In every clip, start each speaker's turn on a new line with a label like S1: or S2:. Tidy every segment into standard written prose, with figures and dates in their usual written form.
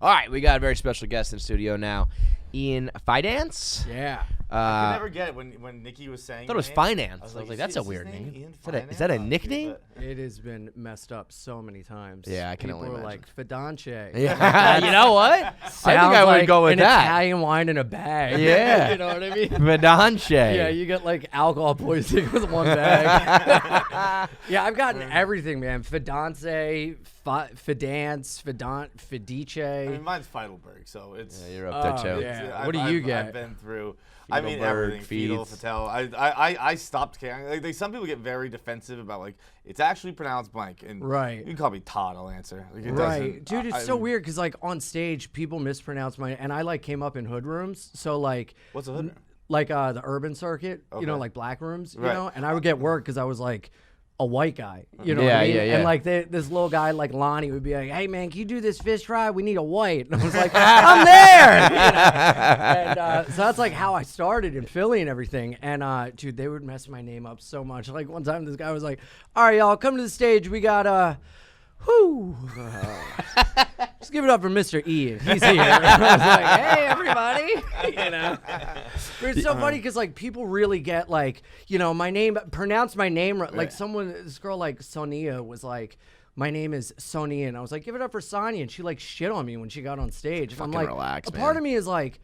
S1: All right, we got a very special guest in the studio now, Ian Fidance.
S2: Yeah.
S3: I could never get it when Nikki was saying.
S1: I thought it was Finance. I was like, that's a weird name. Is that a nickname?
S2: It has been messed up so many times.
S1: Yeah, I can only
S2: People are
S1: imagine.
S2: like Fidance.
S1: Yeah. You know what? I think
S2: Sounds
S1: I would
S2: like
S1: go with
S2: an
S1: that.
S2: Italian wine in a bag.
S1: Yeah.
S2: You know what I mean?
S1: Fidance.
S2: Yeah, you get like alcohol poisoning with one bag. Yeah, I've gotten everything, man. Fidance, Fidice.
S3: I mean, mine's Feidelberg, so it's.
S1: Yeah, you're up there too.
S2: Yeah. What do you get?
S3: I've been through.
S1: Feidelberg,
S3: I mean, everything. Fiedel,
S1: Feeds.
S3: Attell. I stopped caring. Like, some people get very defensive about like it's actually pronounced blank, and
S2: Right.
S3: you can call me Todd. I'll answer. Like, it
S2: Right,
S3: doesn't-
S2: dude, it's so weird because like on stage people mispronounce my and I like came up in hood rooms, so like
S3: What's a hood?
S2: like the urban circuit, you know,
S3: Okay.
S2: like black rooms, you
S3: Right.
S2: know, and I would get work because I was like a white guy, you know
S1: Yeah,
S2: what I mean?
S1: yeah, yeah.
S2: And like this little guy like Lonnie would be like, "Hey man, can you do this fish fry? We need a white." And I was like, "I'm there." You know? And so that's like how I started in Philly and everything. And dude, they would mess my name up so much. Like one time, this guy was like, "All right, y'all, come to the stage. We got whoo." Just give it up for Mr. Ian. He's here. I was like, "Hey, everybody!" You know, but it's so funny because like people really get like, you know, my name. Pronounce my name right. Like this girl like Sonia was like, "My name is Sonia," and I was like, "Give it up for Sonia," and she like shit on me when she got on stage. And I'm
S1: Fucking
S2: like,
S1: relax,
S2: a part
S1: man.
S2: of me is like,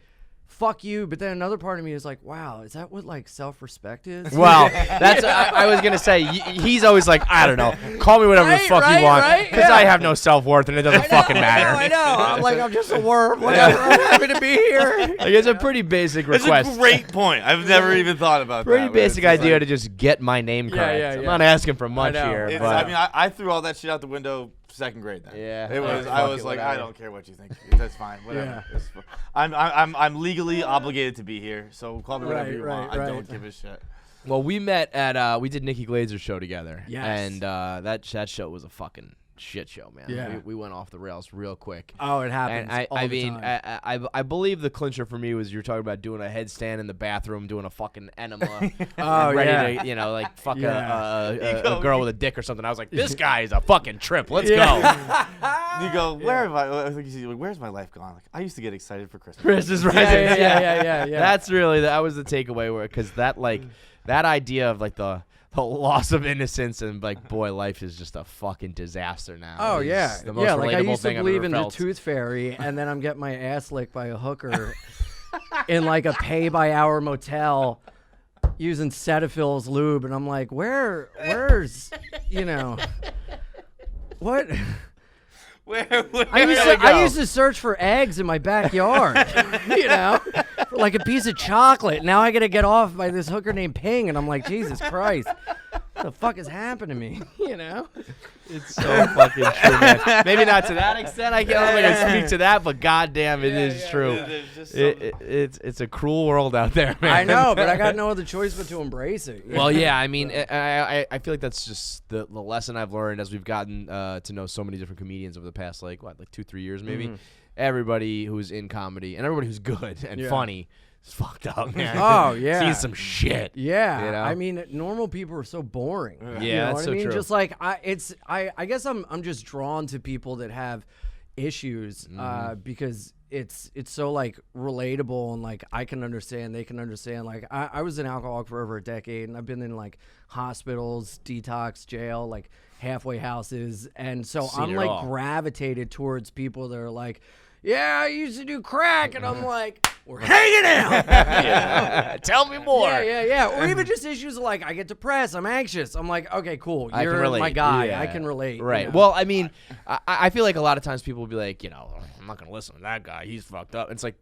S2: fuck you, but then another part of me is like, wow, is that what like self-respect is?
S1: Well, that's I was gonna say. He's always like, I don't know. Call me whatever the
S2: Right,
S1: fuck
S2: right,
S1: you want,
S2: right?
S1: because
S2: Yeah.
S1: I have no self-worth and it doesn't fucking matter.
S2: I know. I'm like, I'm just a worm. Whatever. I'm happy to be here.
S1: Like, it's a pretty basic
S3: That's
S1: request.
S3: a great point. I've never even thought about that.
S1: Pretty
S3: but
S1: basic
S3: it's just
S1: idea
S3: like-
S1: to just get my name
S2: Yeah,
S1: correct.
S2: yeah,
S1: I'm
S2: yeah.
S1: not asking for much
S2: know.
S1: here.
S3: It's,
S1: But
S3: I mean, I threw all that shit out the window second grade then.
S1: Yeah.
S3: It was.
S1: Yeah,
S3: I
S1: fuck
S3: was
S1: it,
S3: like,
S1: whatever.
S3: I don't care what you think. That's fine. Whatever.
S2: Yeah.
S3: It's fu- I'm legally obligated to be here, so call me whatever
S2: Right,
S3: you
S2: right,
S3: want. I
S2: right.
S3: don't give a shit.
S1: well, we met at we did Nikki Glaser's show together.
S2: Yes.
S1: And that show was a fucking shit show, man.
S2: Yeah.
S1: We went off the rails real quick.
S2: Oh, it happens.
S1: And
S2: all
S1: I
S2: the
S1: mean,
S2: time.
S1: I believe the clincher for me was you were talking about doing a headstand in the bathroom, doing a fucking enema,
S2: Oh,
S1: ready
S2: yeah.
S1: to, you know, like fuck
S2: Yeah.
S1: a girl with a dick or something. I was like, this guy is a fucking trip. Let's
S2: Yeah.
S1: go.
S3: You go, where have I think you see, where's my life gone? Like, I used to get excited for Christmas.
S1: Chris is right.
S2: Yeah.
S1: That's really that was the takeaway where because that like that idea of like the loss of innocence and like boy life is just a fucking disaster now.
S2: Oh
S1: It's
S2: yeah,
S1: the most
S2: yeah. Like I
S1: relatable
S2: used to
S1: thing I've
S2: believe
S1: ever
S2: in the
S1: felt.
S2: tooth fairy, and then I'm getting my ass licked by a hooker in like a pay-by-hour motel using Cetaphil's lube, and I'm like, where's, you know, what?
S3: Where
S2: I used to search for eggs in my backyard, you know, for like a piece of chocolate. Now I got to get off by this hooker named Ping, and I'm like, Jesus Christ, what the fuck has happened to me, you know?
S1: It's so fucking true, man. Maybe not to that extent. I don't think I speak to that, but goddamn, it is true.
S3: There's just
S1: It's a cruel world out there, man.
S2: I know, but I got no other choice but to embrace it. you know?
S1: Well, yeah, I mean, I feel like that's just the lesson I've learned as we've gotten to know so many different comedians over the past, like 2-3 years maybe. Everybody who's in comedy and everybody who's good and
S2: Yeah.
S1: funny is fucked up, man.
S2: Oh, yeah.
S1: Seeing some shit.
S2: Yeah,
S1: You know?
S2: I mean, normal people are so boring.
S1: Yeah,
S2: you know
S1: that's
S2: what
S1: so
S2: I mean?
S1: true.
S2: Just like I guess I'm just drawn to people that have issues because it's so like relatable and like I can understand, they can understand. Like I was an alcoholic for over a decade, and I've been in like hospitals, detox, jail, like halfway houses, and so
S1: Seen
S2: I'm
S1: it
S2: like
S1: all.
S2: gravitated towards people that are like, yeah, I used to do crack, and I'm like, we're hanging out.
S1: Tell me more.
S2: Yeah. Or even just issues like I get depressed, I'm anxious. I'm like, okay, cool.
S1: I can
S2: You're
S1: relate.
S2: my guy.
S1: Yeah.
S2: I can relate. you
S1: Right.
S2: know?
S1: Well, I mean, I feel like a lot of times people will be like, you know, I'm not gonna listen to that guy. He's fucked up. And it's like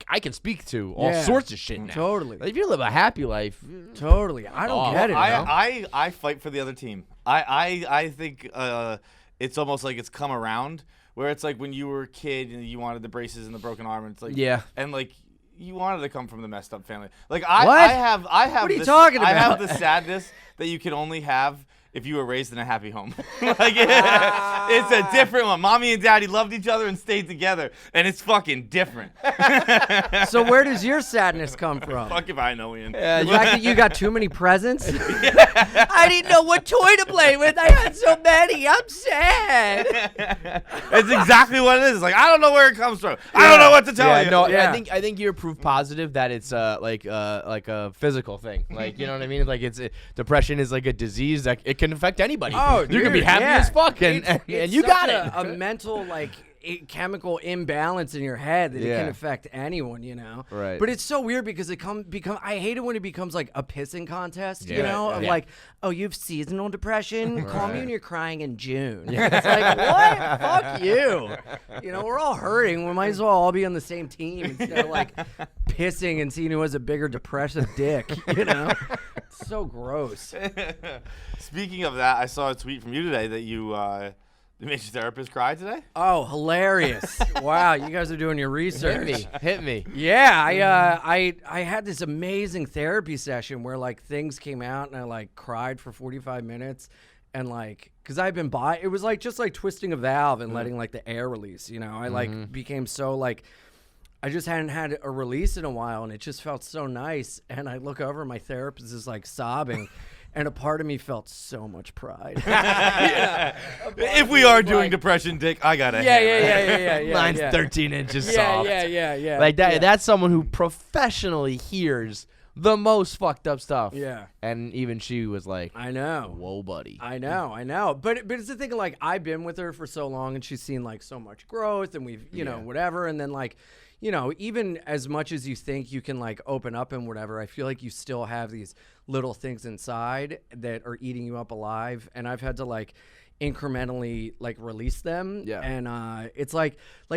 S1: I can speak to all
S2: Yeah.
S1: sorts of shit now.
S2: Totally.
S1: Like, if you live a happy life,
S2: Totally. I don't get it. bro.
S3: I fight for the other team. I think it's almost like it's come around where it's like when you were a kid and you wanted the braces and the broken arm, and it's like
S1: Yeah.
S3: and like you wanted to come from the messed up family. Like
S2: What?
S3: I have
S2: What are you
S3: this,
S2: talking
S3: I have
S2: about?
S3: the sadness that you can only have if you were raised in a happy home. Like, it's a different one. Mommy and daddy loved each other and stayed together, and it's fucking different.
S2: So where does your sadness come from?
S3: Fuck if I know, Ian.
S2: The fact that you got too many presents? I didn't know what toy to play with. I had so many. I'm sad.
S3: It's exactly what it is. Like, I don't know where it comes from. I don't know what to tell you.
S1: No,
S2: Yeah.
S1: I think you're proof positive that it's like a physical thing. Like, you know what I mean? Like depression is like a disease that it can affect anybody.
S2: Oh,
S1: you can be
S2: dude,
S1: happy
S2: yeah.
S1: as fuck, and
S2: It's
S1: you got
S2: such
S1: it.
S2: a mental chemical imbalance in your head that it
S1: Yeah.
S2: can affect anyone, you know.
S1: Right.
S2: But it's so weird because become. I hate it when it becomes like a pissing contest, you
S1: Yeah.
S2: know, of
S1: Yeah.
S2: like, oh, you have seasonal depression. Call me
S1: Right.
S2: when you're crying in June. It's like, what? Fuck you. You know, we're all hurting. We might as well all be on the same team instead of like pissing and seeing who has a bigger depressive dick. You know, it's so gross.
S3: Speaking of that, I saw a tweet from you today that you made your therapist cry today.
S2: Oh, hilarious! Wow, you guys are doing your research.
S1: Hit me.
S2: Yeah, I had this amazing therapy session where like things came out and I like cried for 45 minutes and like because I've been it was like just like twisting a valve and letting like the air release, you know. I like became so like I just hadn't had a release in a while and it just felt so nice, and I look over, my therapist is like sobbing. And a part of me felt so much pride.
S3: If we are doing depression, Dick, I got a
S2: Yeah.
S1: Mine's 13 inches
S2: Yeah,
S1: soft.
S2: yeah.
S1: Like that.
S2: Yeah.
S1: That's someone who professionally hears the most fucked up stuff.
S2: Yeah.
S1: And even she was like,
S2: I know.
S1: "Whoa, buddy."
S2: I know. But it's the thing, like, I've been with her for so long and she's seen like so much growth and we've, you know, whatever. And then like, you know, even as much as you think you can like open up and whatever, I feel like you still have these little things inside that are eating you up alive. And I've had to like incrementally like release them.
S1: Yeah.
S2: And it's like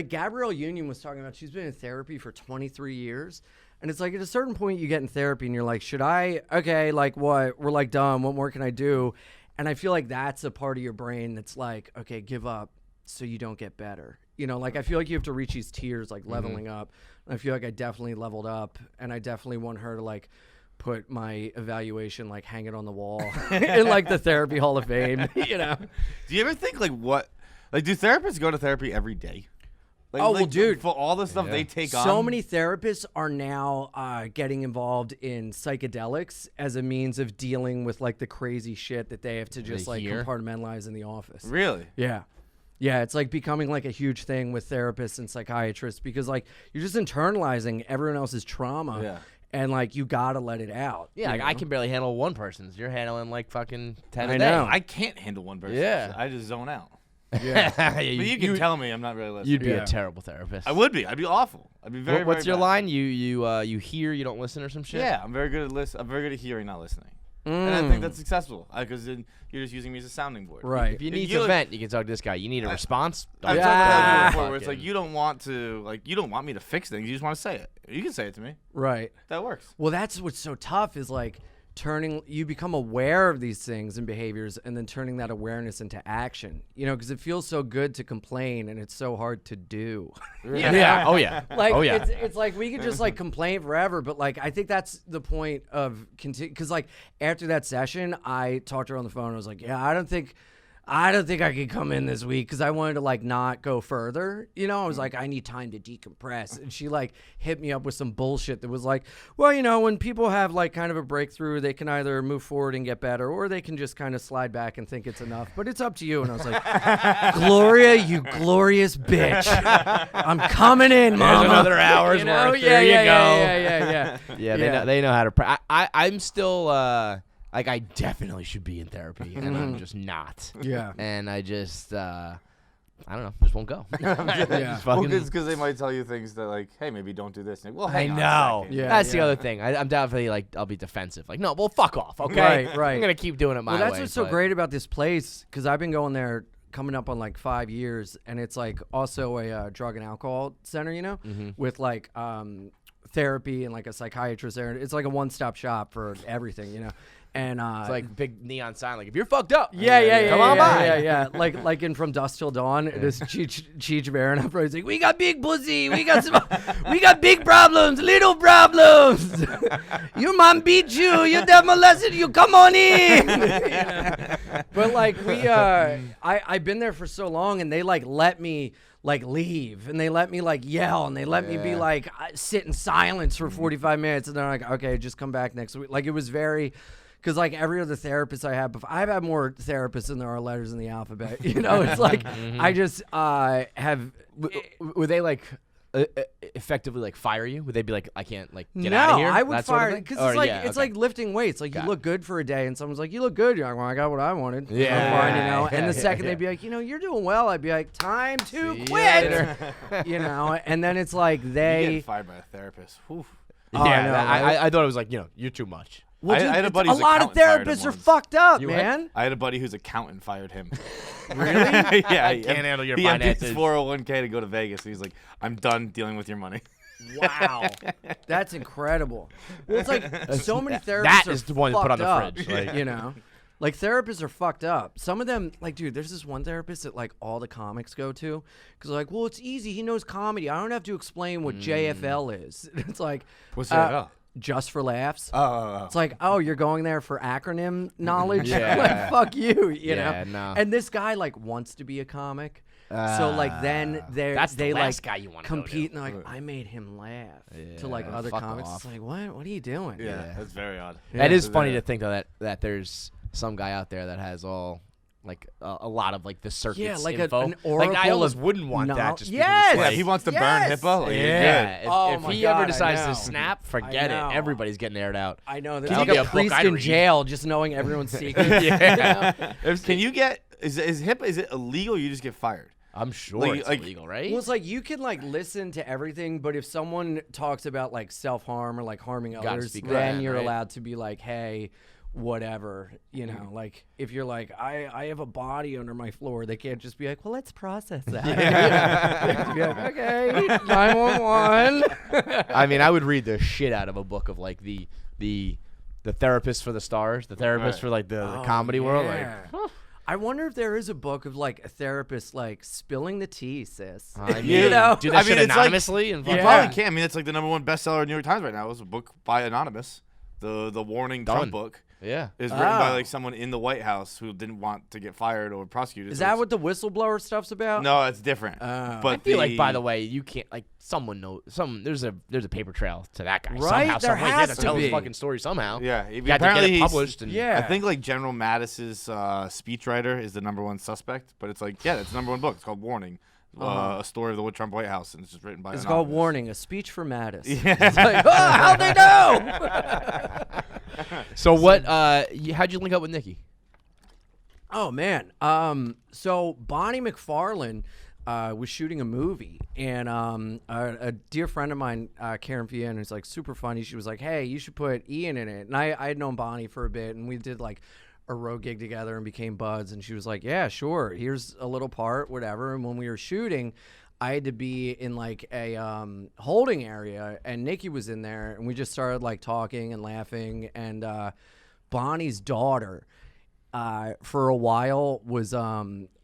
S2: Gabrielle Union was talking about, she's been in therapy for 23 years. And it's like at a certain point you get in therapy and you're like, okay, like what? We're like done. What more can I do? And I feel like that's a part of your brain that's like, okay, give up so you don't get better. You know, like I feel like you have to reach these tiers, like leveling up. And I feel like I definitely leveled up, and I definitely want her to like put my evaluation, like hang it on the wall in like the therapy hall of fame, you know?
S3: Do you ever think do therapists go to therapy every day? Like,
S2: Oh, well, dude.
S3: For all the stuff they take on.
S2: So many therapists are now getting involved in psychedelics as a means of dealing with like the crazy shit that they have to just like
S1: hear?
S2: compartmentalize in the office.
S3: Really?
S2: Yeah. Yeah, it's like becoming like a huge thing with therapists and psychiatrists because like you're just internalizing everyone else's trauma.
S3: Yeah.
S2: And like you gotta let it out.
S1: Yeah,
S2: you
S1: like, I
S2: know?
S1: can barely handle one person's. You're handling like fucking 10
S2: I
S1: a day.
S2: know.
S3: I can't handle one person.
S1: Yeah.
S3: I just zone out.
S1: Yeah.
S3: But you can tell me I'm not really listening.
S1: You'd be
S2: Yeah.
S1: a terrible therapist.
S3: I would be. I'd be awful. I'd be very.
S1: What's
S3: very
S1: your
S3: bad.
S1: line? You hear, you don't listen, or some shit?
S3: Yeah, I'm very good at I'm very good at hearing, not listening. And I think that's successful because then you're just using me as a sounding board.
S2: Right.
S1: If you
S3: And
S1: need
S3: you
S1: to vent, you can talk to this guy. You need a response?
S3: I've
S1: Don't
S3: talked about
S2: Yeah.
S3: that before, where it's like
S1: fucking-
S3: you don't want to, you don't want me to fix things. You just want to say it. You can say it to me.
S2: Right.
S3: That works.
S2: Well, that's what's so tough is like you become aware of these things and behaviors and then turning that awareness into action, you know, because it feels so good to complain and it's so hard to do.
S1: Yeah. Oh, yeah.
S2: Like
S1: oh, yeah.
S2: it's like we could just like complain forever, but like I think that's the point of because like after that session, I talked to her on the phone. I was like, yeah, I don't think I could come in this week because I wanted to like not go further. You know, I was like, I need time to decompress. And she like hit me up with some bullshit that was like, well, you know, when people have like kind of a breakthrough, they can either move forward and get better, or they can just kind of slide back and think it's enough. But it's up to you. And I was like, Gloria, you glorious bitch. I'm coming in, mama.
S1: There's another hour's
S2: You know?
S1: worth.
S2: Yeah,
S1: There you
S2: yeah,
S1: go.
S2: yeah.
S1: Yeah, they know how to. I'm still like I definitely should be in therapy, and I'm just not.
S2: Yeah.
S1: And I just I don't know, just won't go.
S2: Yeah.
S1: Just fucking-
S3: because they might tell you things that like, hey, maybe don't do this. And like, well,
S1: I
S3: hang on a
S1: know.
S3: second.
S2: Yeah.
S1: That's the other thing. I'm definitely like I'll be defensive. Like, no, well, fuck off. Okay.
S2: Right.
S1: I'm gonna keep doing it my way.
S2: Well, that's what's so
S1: but-
S2: great about this place, because I've been going there coming up on like 5 years, and it's like also a drug and alcohol center, you know, with like therapy and like a psychiatrist there. It's like a one-stop shop for everything, you know. And
S1: It's like big neon sign, like if you're fucked up.
S2: yeah,
S1: Come on by.
S2: yeah. Like in From Dusk Till Dawn, this Cheech Marin up he's like, we got big pussy, we got big problems, little problems. Your mom beat you, your dad molested you. Come on in. But like I've been there for so long, and they like let me like leave, and they let me like yell, and they let me be like sit in silence for 45 minutes, and they're like, okay, just come back next week. Like it was very. Because like every other therapist I have, I've had more therapists than there are letters in the alphabet. You know, it's like I just have.
S1: Would they like effectively like fire you? Would they be like, I can't like get out of here?
S2: No, I would
S1: that sort of
S2: fire
S1: thing?
S2: because
S1: Or,
S2: it's like
S1: yeah,
S2: it's
S1: okay.
S2: like lifting weights. Like you look good for a day, and someone's like, "You look good." You're like, "Well, I got what I wanted."
S1: Yeah.
S2: Fine, you know. And the
S1: Yeah,
S2: second
S1: yeah.
S2: they'd be like, "You're doing well," I'd be like, "Time to
S1: See you
S2: quit."
S1: later.
S2: And then it's like
S3: You
S2: they.
S3: get fired by a therapist. Whew.
S2: Oh, I know,
S1: I
S2: right?
S1: I thought it was like, you're too much.
S2: Well,
S3: I
S2: dude,
S3: had a
S2: it's-
S3: buddy
S2: a
S3: whose
S2: lot of
S3: accountant fired him
S2: therapists are
S3: once.
S2: fucked up,
S1: You what?
S2: man.
S3: I had a buddy whose accountant fired him.
S2: Really?
S3: Yeah,
S1: I can't handle your
S3: he emptied
S1: finances.
S3: his 401k to go to Vegas. And he's like, I'm done dealing with your money.
S2: Wow, that's incredible. Well, it's like so many therapists.
S1: That
S2: are
S1: is the one to put on the
S2: fucked
S1: fridge,
S2: up,
S1: like-
S2: you know, like therapists are fucked up. Some of them, like, dude, there's this one therapist that like all the comics go to because like, well, it's easy. He knows comedy. I don't have to explain what JFL is. It's like,
S3: What's JFL?
S2: Just for laughs.
S3: Oh.
S2: It's like, oh, you're going there for acronym knowledge?
S1: Yeah.
S2: Like, fuck you, you
S1: Yeah,
S2: know?
S1: no.
S2: And this guy, like, wants to be a comic. So, like, then
S1: That's
S2: they
S1: the last
S2: like,
S1: guy you wanna go to.
S2: compete, and they're like, I made him laugh to, like,
S1: Yeah,
S2: other
S1: fuck
S2: comics.
S1: off.
S2: It's like, what are you doing?
S3: Yeah, that's very odd.
S1: That is
S3: Yeah.
S1: funny to think though that there's some guy out there that has all like a lot of like the circuits
S2: Yeah, like
S1: info.
S2: an
S1: like I
S2: oracle
S1: almost
S2: of
S1: wouldn't want
S2: no-
S1: that. Just
S2: Yes!
S1: because
S3: Yeah,
S1: it's
S3: he
S1: like,
S3: wants to burn
S2: Yes!
S3: HIPAA. Like,
S1: yeah.
S2: Oh
S1: If
S2: my
S1: he
S2: God,
S1: ever
S2: I
S1: decides
S2: know.
S1: to snap, forget it.
S2: know.
S1: Everybody's getting aired out.
S2: I know. There's
S1: That'll
S2: like
S1: be
S2: a
S1: a book
S2: priest
S1: I'd
S2: in
S1: read.
S2: jail just knowing everyone's secrets.
S1: Yeah.
S3: Can you get is HIPAA? Is it illegal? Or you just get fired?
S1: I'm sure
S3: Like-
S1: it's
S3: like-
S1: illegal, right?
S2: Well, it's like you can like listen to everything, but if someone talks about like self-harm or like harming
S1: Gotta
S2: others,
S1: speak
S2: then
S1: up,
S2: you're
S1: right?
S2: allowed to be like, hey, whatever, you know, like if you're like, I have a body under my floor, they can't just be like, well, let's process that. Be like, okay, 911.
S1: I mean, I would read the shit out of a book of like the therapist for the stars, the therapist
S3: Right.
S1: for like the comedy world. Like,
S2: Yeah. I wonder if there is a book of like a therapist like spilling the tea, sis.
S1: I mean,
S2: You know?
S1: do
S3: I
S1: that
S3: mean,
S1: shit
S3: it's like-
S1: anonymously and
S3: You
S1: fuck
S3: probably
S2: Yeah.
S3: can. I mean, it's like the #1 bestseller in New York Times right now. It was a book by Anonymous. The Warning
S1: Done.
S3: Trump book
S1: yeah.
S3: is written by
S2: Oh.
S3: like someone in the White House who didn't want to get fired or prosecuted.
S2: Is
S3: so
S2: that
S3: it's-
S2: what the whistleblower stuff's about?
S3: No, it's different.
S2: Oh.
S3: But
S1: I feel like, by the way, you can't like someone knows there's a paper trail to that guy.
S2: Right?
S1: Somehow,
S2: There
S1: some way, he had
S2: has
S1: to
S2: to
S1: tell his
S2: be.
S1: fucking story somehow.
S3: yeah,
S1: You had to get
S3: apparently
S1: it
S3: he's-
S1: published. And
S2: Yeah.
S3: I think like General Mattis's speechwriter is the #1 suspect, but it's like it's the #1 book. It's called Warning, a story of the Trump White House, and it's just written by.
S2: It's
S3: Anonymous.
S2: called Warning, a speech for Mattis.
S3: Yeah.
S2: It's like, oh, how'd they know?
S1: So what? How'd you link up with Nikki?
S2: Oh man. So Bonnie McFarlane was shooting a movie, and a dear friend of mine, Karen Fian, who's like super funny. She was like, "Hey, you should put Ian in it." And I had known Bonnie for a bit, and we did like a road gig together and became buds. And she was like, "Yeah, sure. Here's a little part, whatever." And when we were shooting, I had to be in like a holding area, and Nikki was in there, and we just started like talking and laughing. And Bonnie's daughter, for a while, was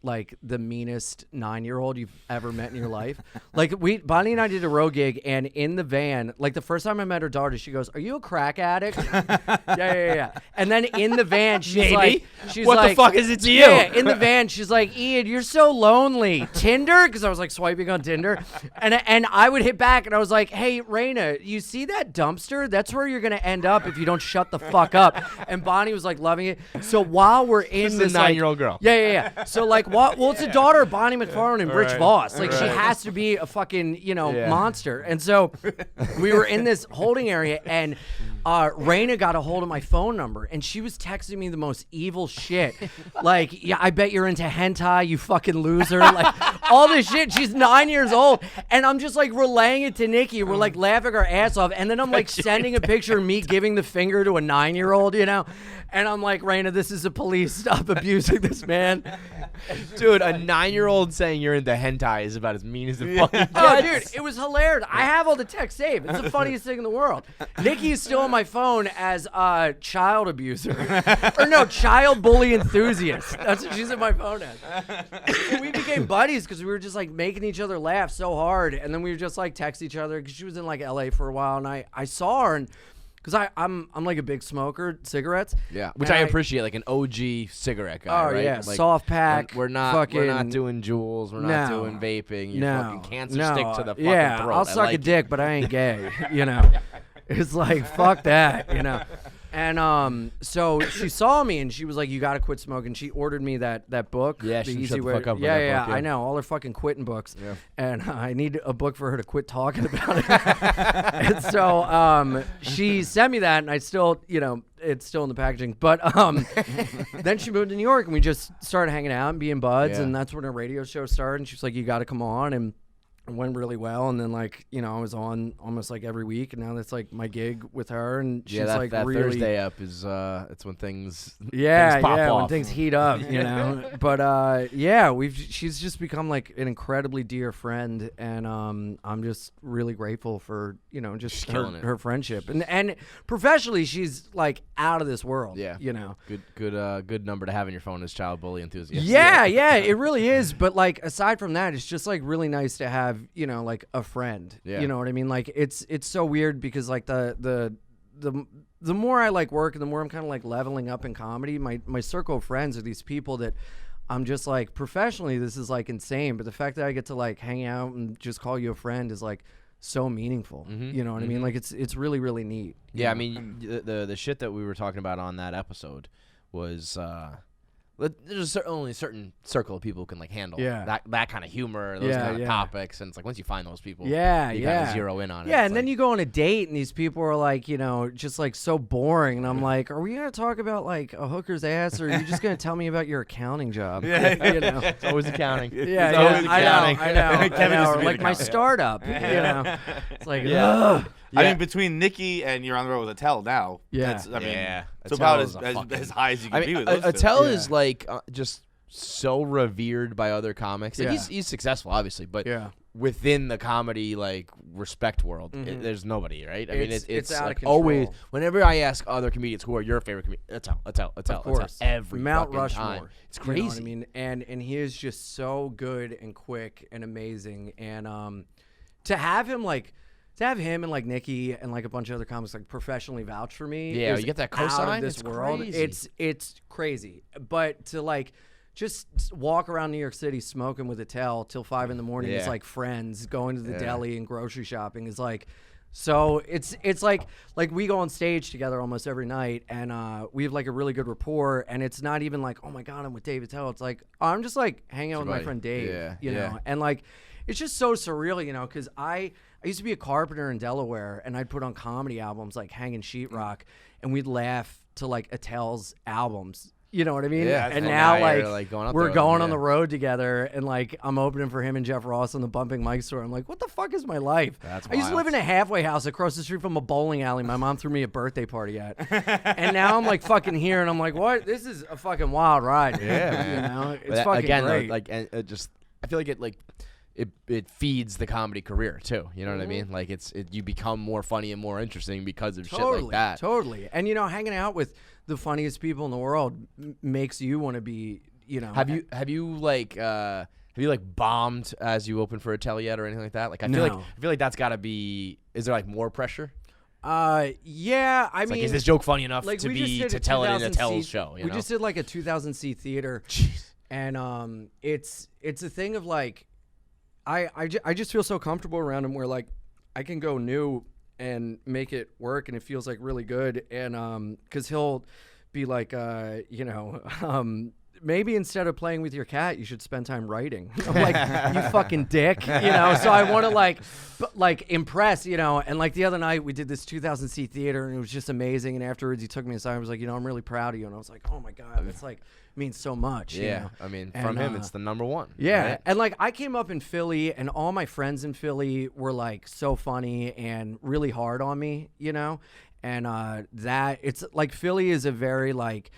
S2: like the meanest 9-year-old you've ever met in your life. Like Bonnie and I did a road gig, and in the van, like the first time I met her daughter, she goes, "Are you a crack addict?" yeah. And then in the van, she's like,
S1: What the fuck is it to you?
S2: Yeah, in the van, she's like, "Ian, you're so lonely. Tinder?" Because I was like swiping on Tinder, and I would hit back, and I was like, "Hey, Raina, you see that dumpster? That's where you're gonna end up if you don't shut the fuck up." And Bonnie was like loving it. So while we're in
S1: This is
S2: this
S1: a 9-year-old girl.
S2: yeah. So like, what? Well, it's a daughter of Bonnie McFarlane and Rich
S1: Right.
S2: Voss. Like, she has to be a fucking
S1: Yeah.
S2: monster. And so we were in this holding area, and Raina got a hold of my phone number, and she was texting me the most evil shit. Like, yeah, I bet you're into hentai, you fucking loser. Like, all this shit. She's 9 years old, and I'm just like relaying it to Nikki. We're like laughing our ass off, and then I'm like sending a picture of me giving the finger to a 9-year-old, you know? And I'm like, Raina, this is a police. Stop abusing this man.
S1: Dude, a 9-year-old saying you're into hentai is about as mean as it fucking gets.
S2: Oh, dude, it was hilarious. I have all the text saved. It's the funniest thing in the world. Nikki is still on my phone as a child abuser. Or no, child bully enthusiast. That's what she's in my phone as. And we became buddies because we were just like making each other laugh so hard. And then we would just like text each other because she was in like LA for a while. And I saw her and because I'm like a big smoker, cigarettes.
S1: Yeah, which I appreciate, like an OG cigarette guy,
S2: Oh
S1: right?
S2: yeah,
S1: Like,
S2: soft pack.
S1: We're not doing Juuls. We're not doing vaping. You fucking cancer stick to the fucking throat.
S2: I'll suck a dick, but I ain't gay. You know, it's like fuck that. You know. And so she saw me and she was like, "You got to quit smoking." She ordered me that book.
S1: Yeah,
S2: the
S1: she
S2: easy
S1: shut the
S2: way.
S1: fuck up with
S2: yeah,
S1: that
S2: yeah,
S1: book, yeah.
S2: I know all her fucking quitting books.
S1: Yeah.
S2: And I need a book for her to quit talking about it. And so she sent me that, and I still, it's still in the packaging. But then she moved to New York, and we just started hanging out and being buds,
S1: Yeah.
S2: and that's when her radio show started. And she was like, "You got to come on," and it went really well. And then I was on almost like every week, and now that's like my gig with her. And she's
S1: that,
S2: like
S1: that
S2: really
S1: Thursday up is it's when things
S2: pop
S1: off.
S2: when things heat up, But she's just become like an incredibly dear friend, and I'm just really grateful for just her friendship, and professionally she's like out of this world.
S1: Yeah, good number to have in your phone is child bully enthusiast.
S2: Yeah, it really is. But like aside from that, it's just like really nice to have like a friend.
S1: Yeah.
S2: You know what I mean? Like it's so weird because like the more I like work and the more I'm kind of like leveling up in comedy, my circle of friends are these people that I'm just like professionally this is like insane, but the fact that I get to like hang out and just call you a friend is like so meaningful.
S1: Mm-hmm.
S2: You know what I mean? Like it's really, really neat.
S1: Yeah, I mean the shit that we were talking about on that episode was there's only a certain circle of people who can like handle that kind of humor, those kind of topics, and it's like once you find those people, you kind of zero in on it.
S2: Yeah, and then you go on a date, and these people are like, just like so boring, and I'm like, are we gonna talk about like a hooker's ass, or are you just gonna tell me about your accounting job?
S1: It's always accounting.
S2: I know. Or like my startup. It's like, ugh.
S3: I mean, between Nikki and you're on the road with Attell now.
S2: Yeah.
S3: That's, I mean, it's
S1: Attell
S3: about as high as you can be with those
S1: Attell
S3: two.
S1: is like just so revered by other comics. Like, he's successful, obviously, but within the comedy like respect world, there's nobody, right? I mean, it's
S2: out
S1: like
S2: of control.
S1: always. Whenever I ask other comedians who are your favorite comedians, Attell,
S2: Of course.
S1: every
S2: Mount
S1: fucking
S2: Rushmore.
S1: time. It's crazy.
S2: You know what I mean? And he is just so good and quick and amazing. And to have him and like Nikki and like a bunch of other comics like professionally vouch for me.
S1: Yeah, you get that cosign.
S2: Out of this world.
S1: Crazy.
S2: It's crazy. But to like just walk around New York City smoking with Attell till 5 a.m. is like friends going to the deli and grocery shopping is like. So it's like we go on stage together almost every night, and we have like a really good rapport, and it's not even like, oh my God, I'm with Dave Attell. It's like, oh, I'm just like hanging out with my friend Dave, you know, and like it's just so surreal, because I used to be a carpenter in Delaware, and I'd put on comedy albums like Hanging Sheetrock, and we'd laugh to like Attell's albums. You know what I mean?
S1: Yeah,
S2: and
S1: now
S2: like we're going on the
S1: road.
S2: road together, and like I'm opening for him and Jeff Ross on the Bumping Mike store. I'm like, what the fuck is my life? I used to live in a halfway house across the street from a bowling alley my mom threw me a birthday party at. And now I'm like fucking here, and I'm like, what? This is a fucking wild ride.
S1: Yeah.
S2: It's fucking great.
S1: Though, like, and it just I feel like it feeds the comedy career too. You know what I mean? Like you become more funny and more interesting because of shit like that.
S2: Totally. And hanging out with the funniest people in the world makes you want to be.
S1: Have you bombed as you open for Attell yet or anything like that? Like I feel like that's got to be. Is there like more pressure?
S2: Yeah. I mean,
S1: like, is this joke funny enough
S2: like,
S1: to tell it in Attell's show?
S2: We just did like a 2,000-seat theater.
S1: Jeez.
S2: And it's a thing of like. I just feel so comfortable around him where like I can go new and make it work, and it feels like really good. And because he'll be like maybe instead of playing with your cat you should spend time writing. I'm like, you fucking dick, so I want to like impress, and like the other night we did this 2,000-seat theater, and it was just amazing, and afterwards he took me aside and was like, I'm really proud of you, and I was like, oh my God, that's like means so much.
S1: I mean, from him it's the number one.
S2: Yeah.
S1: Right?
S2: And like I came up in Philly, and all my friends in Philly were like so funny and really hard on me, And that it's like Philly is a very like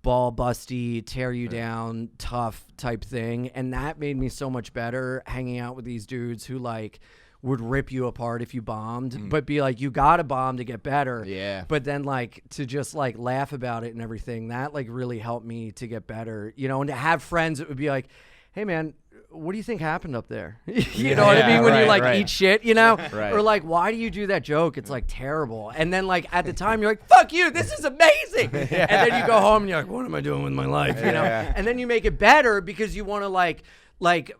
S2: ball busty, tear you down, tough type thing. And that made me so much better hanging out with these dudes who like would rip you apart if you bombed, but be like, you got to bomb to get better.
S1: Yeah.
S2: But then like to just like laugh about it and everything, that like really helped me to get better, you know, and to have friends that would be like, hey man, what do you think happened up there? You know what I mean? When you like eat shit, you know, or like, why do you do that joke? It's like terrible. And then like at the time you're like, fuck you, this is amazing. And then you go home and you're like, what am I doing with my life? You know? And then you make it better because you want to like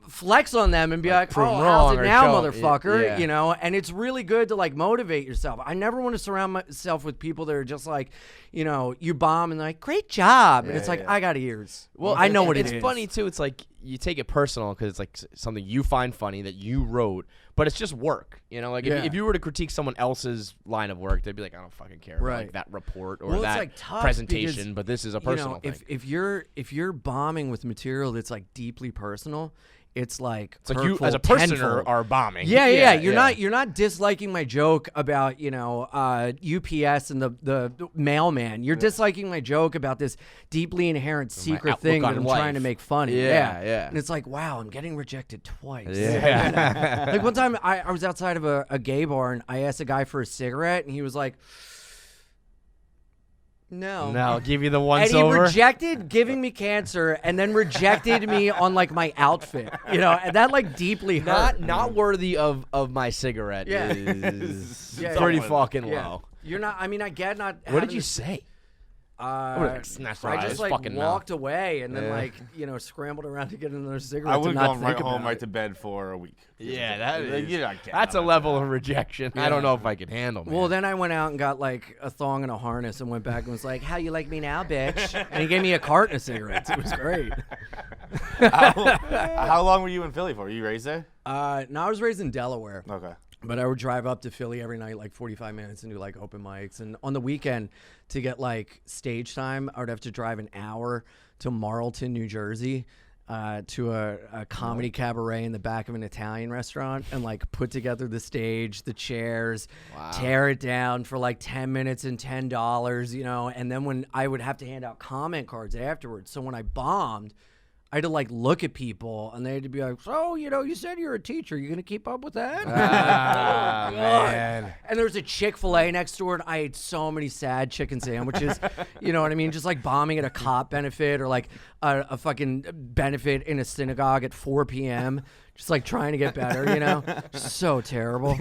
S2: flex on them and be like, oh, how's it now, motherfucker?
S1: Yeah.
S2: You know, and it's really good to like motivate yourself. I never want to surround myself with people that are just like, you know, you bomb and they're like, great job. And it's like, I got ears. Well, I know what it is.
S1: It's funny too. It's like you take it personal because it's like something you find funny that you wrote, but it's just work. You know, like if you were to critique someone else's line of work, they'd be like, I don't fucking care about like, that report or that
S2: like
S1: presentation,
S2: because,
S1: but this is a personal
S2: thing. If you're bombing with material that's like deeply personal, it's like
S1: you as a person are bombing.
S2: Yeah. You're not disliking my joke about, you know, UPS and the mailman. You're disliking my joke about this deeply inherent secret thing that I'm trying to make funny. Yeah. And it's like, wow, I'm getting rejected twice.
S1: Yeah.
S2: Like one time I was outside of a gay bar and I asked a guy for a cigarette and he was like, No,
S1: I'll give you the once
S2: over. And he
S1: over.
S2: rejected giving me cancer and then rejected me on like my outfit. You know, and that like deeply hurt.
S1: Not worthy of my cigarette is pretty fucking low.
S2: You're not, I mean, I get not.
S1: What did you say?
S2: I just like walked away and then like, you know, scrambled around to get another cigarette.
S3: I would have gone
S2: home
S3: right to bed for a week.
S1: Yeah, that's a level of rejection. I don't know if I can handle. Man.
S2: Well, then I went out and got like a thong and a harness and went back and was like, "How you like me now, bitch?" And he gave me a carton of cigarettes. It was great.
S3: How long were you in Philly for? Were you raised there?
S2: No, I was raised in Delaware.
S3: Okay.
S2: But I would drive up to Philly every night, like 45 minutes, and do like open mics. And on the weekend, to get like stage time, I would have to drive an hour to Marlton, New Jersey, to a comedy cabaret in the back of an Italian restaurant, and like put together the stage, the chairs, tear it down for like 10 minutes and $10, you know. And then when I would have to hand out comment cards afterwards, so when I bombed, I had to like look at people and they had to be like, so, you know, you said you're a teacher. You going to keep up with that?
S1: Man.
S2: And there was a Chick-fil-A next door and I ate so many sad chicken sandwiches. You know what I mean? Just like bombing at a cop benefit or like a fucking benefit in a synagogue at 4 p.m. Just like trying to get better, you know? So terrible.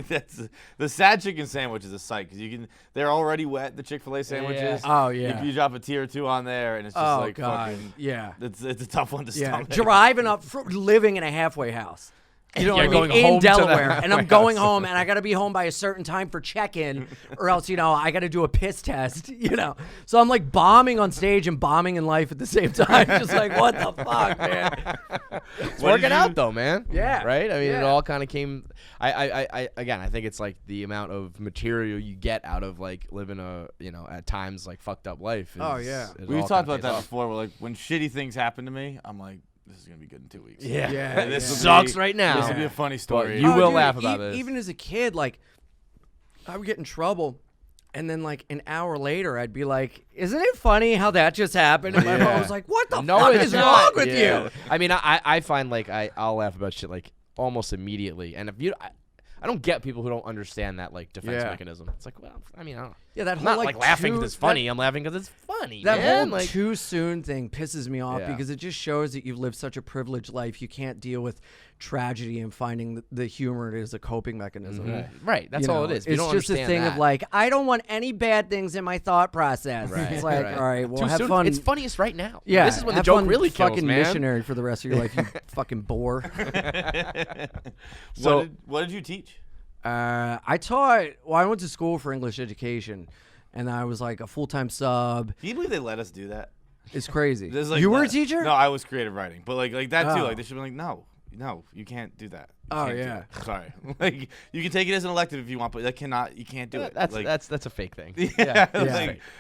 S3: That's the sad chicken sandwich is a sight because they're already wet, the Chick-fil-A sandwiches.
S2: Oh yeah.
S3: You drop a tier or two on there and it's just fucking, it's a tough one to stomach.
S2: Driving up, living in a halfway house. You know what I mean?
S1: Going
S2: in
S1: home
S2: Delaware, and I'm going home, and I got to be home by a certain time for check-in, or else, you know, I got to do a piss test, you know. So I'm like bombing on stage and bombing in life at the same time, just like, what the fuck, man?
S1: It's working out though, man.
S2: Yeah.
S1: Right? I mean, it all kind of came. I think it's like the amount of material you get out of like living a, you know, at times like fucked up life.
S3: We've talked about that before. Where like when shitty things happen to me, I'm like, this is gonna be good in 2 weeks.
S1: Yeah. This sucks right now.
S3: This will be a funny story.
S1: You will laugh about this.
S2: Even as a kid, like, I would get in trouble, and then like an hour later, I'd be like, "Isn't it funny how that just happened?" And my mom was like, "What the fuck is wrong with you?"
S1: I mean, I find like I'll laugh about shit like almost immediately, and if you. I don't get people who don't understand that like defense mechanism. It's like, well, I mean, I don't know.
S2: Yeah, that
S1: I'm
S2: whole
S1: not like laughing because it's funny. I'm laughing because it's funny.
S2: That
S1: whole
S2: like, too soon thing pisses me off because it just shows that you've lived such a privileged life. You can't deal with tragedy and finding the humor as a coping mechanism.
S1: Mm-hmm. Right. That's all it is.
S2: It's just a thing of like, I don't want any bad things in my thought process. Right. It's like, all right, well, have fun.
S1: It's funniest right now.
S2: Yeah.
S1: This is when the joke really kills,
S2: fucking
S1: man.
S2: Missionary for the rest of your life, you fucking bore.
S3: So, what did you teach?
S2: I went to school for English education, and I was like a full-time sub.
S3: Can you believe they let us do that?
S2: It's crazy.
S3: Like
S2: you were a teacher?
S3: No, I was creative writing, but like that too. Like they should be like, no, you can't do that.
S2: Oh
S3: Can't do
S2: yeah.
S3: it. Sorry. Like you can take it as an elective if you want, but you can't do it.
S1: That's
S3: like,
S1: that's a fake thing.
S3: Yeah.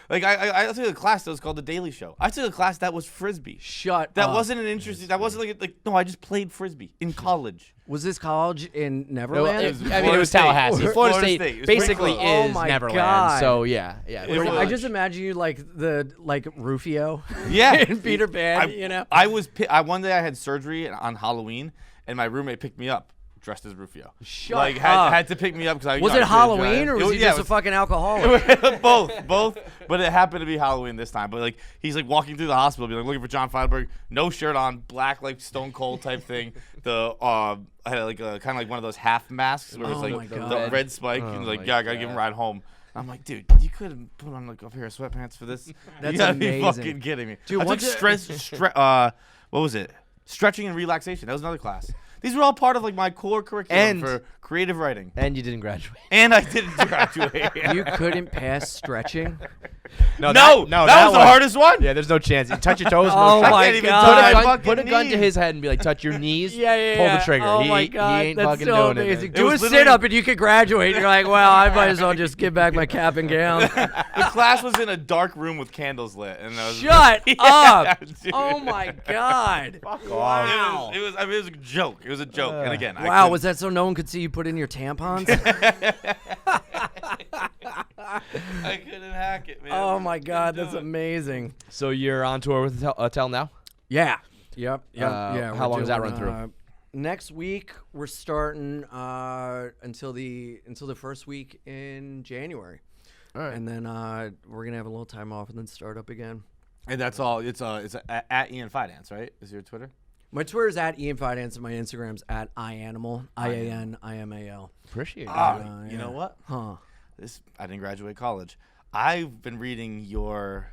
S3: Like I took a class that was called The Daily Show. I took a class that was frisbee.
S2: Shut
S3: That
S2: up.
S3: wasn't an interesting. That wasn't like no. I just played frisbee in college.
S2: Was this college in
S1: It
S2: Neverland?
S1: was Tallahassee. Florida State
S3: It was
S1: basically
S3: pretty close.
S1: is
S2: Oh my
S1: Neverland.
S2: God.
S1: So yeah.
S3: It
S2: I
S3: was.
S2: just imagine you like Rufio.
S3: Yeah.
S2: in Peter Pan. You know.
S3: I was. One day I had surgery on Halloween, and my roommate picked me up dressed as Rufio.
S2: Shut up.
S3: Had to pick me up because I
S2: Was it Halloween or was he just a fucking alcoholic?
S3: both. But it happened to be Halloween this time. But like he's like walking through the hospital, being like looking for John Feinberg, no shirt on, black like Stone Cold type thing. I had like a kind of like one of those half masks where it's like the red spike, and like I gotta give him a ride home. I'm like, dude, you could have put on like a pair of sweatpants for this.
S2: That's
S3: you gotta
S2: amazing.
S3: be fucking kidding me.
S2: Dude,
S3: I took what was it? Stretching and relaxation. That was another class. These were all part of like my core curriculum for creative writing.
S1: And you didn't graduate.
S3: And I didn't graduate.
S2: You couldn't pass stretching?
S3: No, that was the hardest one.
S1: Yeah, there's no chance. You touch your toes.
S2: Oh
S1: no
S2: my
S1: chance.
S2: God.
S1: Put a gun to his head and be like, touch your knees.
S2: Yeah.
S1: Pull the trigger.
S2: Oh
S1: he,
S2: my God,
S1: he ain't
S2: that's
S1: fucking
S2: so
S1: doing
S2: amazing.
S1: it.
S2: Do a sit up and you could graduate. You're like, well, I might as well just give back my cap and gown.
S3: The class was in a dark room with candles lit, and I was
S2: Shut up!
S3: Dude.
S2: Oh my God! Wow.
S3: It was a joke. It was a joke. And again,
S2: Wow, was that so no one could see you put in your tampons?
S3: I couldn't hack it, man.
S2: Oh my God, that's amazing.
S1: So you're on tour with Attell now?
S2: Yeah. Yep. Yeah.
S1: How long does that run through?
S2: Next week we're starting until the first week in January.
S1: All right.
S2: And then we're gonna have a little time off and then start up again.
S3: And that's all. It's at Ian Fidance, right? Is your Twitter?
S2: My Twitter is at Ian Fidance and my Instagram's at ianimal, IANIMAL.
S1: Appreciate it.
S3: You know what?
S2: Huh.
S3: I didn't graduate college. I've been reading your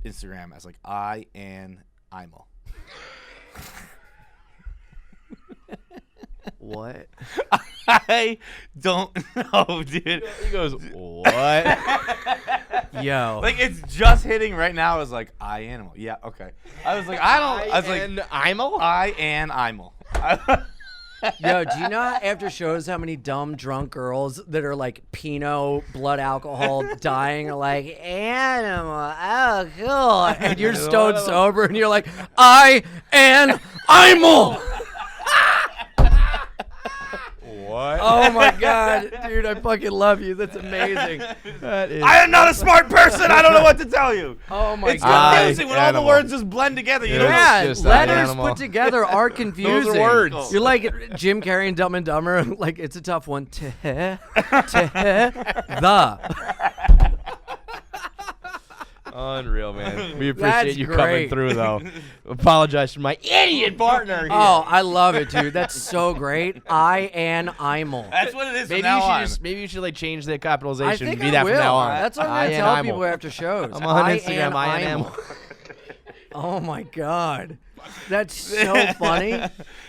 S3: Instagram as like IANIMAL.
S2: What?
S3: I don't know, dude.
S1: He goes, what?
S2: Yo.
S3: Like it's just hitting right now. Is like animal. Yeah, okay. I was like, I was like,
S1: Imal?
S3: Animal.
S2: Yo, do you know after shows how many dumb drunk girls that are like Pinot, blood alcohol, dying are like, animal, oh, cool. And you're stone sober and you're like, Animal.
S1: What?
S2: Oh my God, dude, I fucking love you. That's amazing.
S3: I am not a smart person. I don't know what to tell you.
S2: Oh my
S3: It's
S2: God.
S3: confusing when all the words just blend together. You know?
S2: Yeah,
S1: just
S2: letters
S1: animal.
S2: put together are confusing.
S1: Those are words.
S2: You're like Jim Carrey and Dumb and Dumber. Like, it's a tough one. The.
S1: Unreal, man. We
S2: That's
S1: appreciate you coming
S2: great.
S1: through, though. Apologize for my idiot partner here.
S2: Oh, I love it, dude. That's so great. Imal.
S3: That's what it is
S1: Maybe
S3: from now on.
S1: maybe you should like change the capitalization
S2: I think
S1: and be
S2: I
S1: that
S2: will.
S1: from now on.
S2: That's what I'm
S1: I
S2: gonna
S1: am
S2: tell
S1: Imal.
S2: people after shows.
S1: I'm on Instagram. I am.
S2: Oh my God, that's so funny.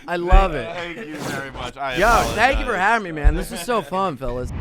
S2: I love it.
S3: Thank you very much.
S2: Yo, thank you for having me, man. This is so fun, fellas.